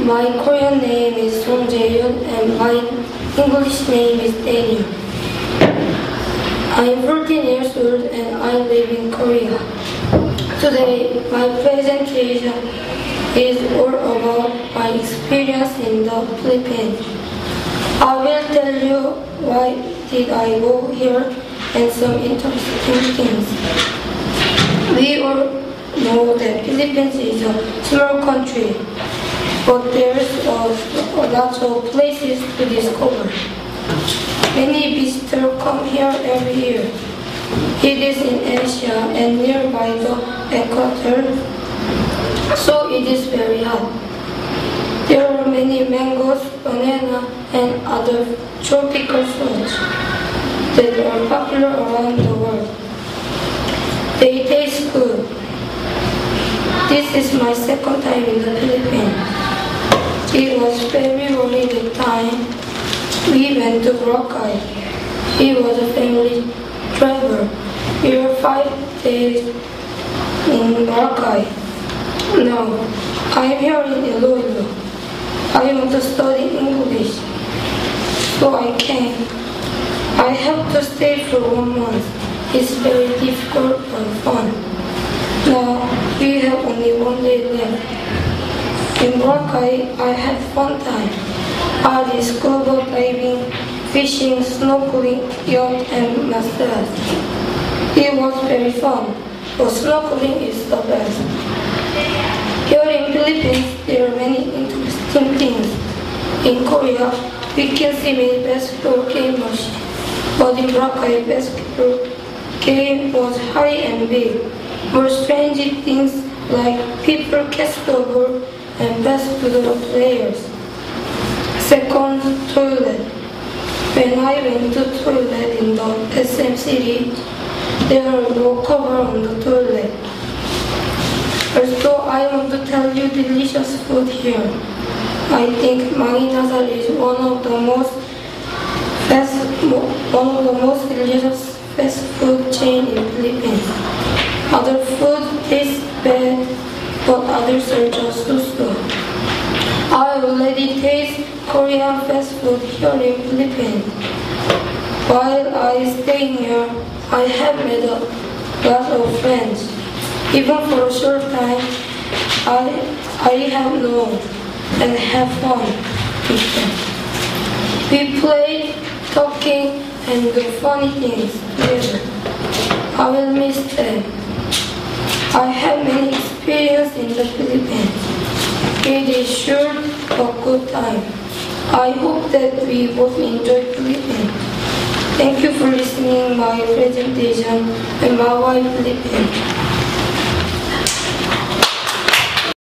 My Korean name is Song Jae-hyun and my English name is Daniel. I am 14 years old and I live in Korea. Today, my presentation is all about my experience in the Philippines. I will tell you why did I go here and some interesting things. We all know that Philippines is a small country, but there's a lot of places to discover. Many visitors come here every year. It is in Asia and nearby the equator, so it is very hot. There are many mangoes, banana, and other tropical fruits that are popular around the world. They taste good. This is my second time in the Philippines. It was February the time we went to Boracay. It was a family travel. We were 5 days in Boracay. Now, I am here in Iloilo. I want to study English, so I came. I have to stay for 1 month. It's very difficult and fun. Now, we have only 1 day left. In Boracay, I had fun time. I did scuba diving, fishing, snorkeling, yacht, and massage. It was very fun, but snorkeling is the best. Here in Philippines, there are many interesting things. In Korea, we can see many basketball game machines, but in Boracay, basketball game was high and big. More strange things like people catch the ball and pass to the players. Second, toilet. When I went to toilet in the SM City, there are no cover on the toilet. Also, I want to tell you delicious food here. I think Mang Inasal is one of the most delicious fast food chain in Philippines. Other food tastes bad, but others are just so. I already taste Korean fast food here in Philippines. While I stay here, I have made a lot of friends. Even for a short time, I have known and have fun with them. We play, talking, and do funny things together. I will miss them. I have many experience in the Philippines. It is sure a good time. I hope that we both enjoy Philippines. Thank you for listening my presentation and Mawai Philippines.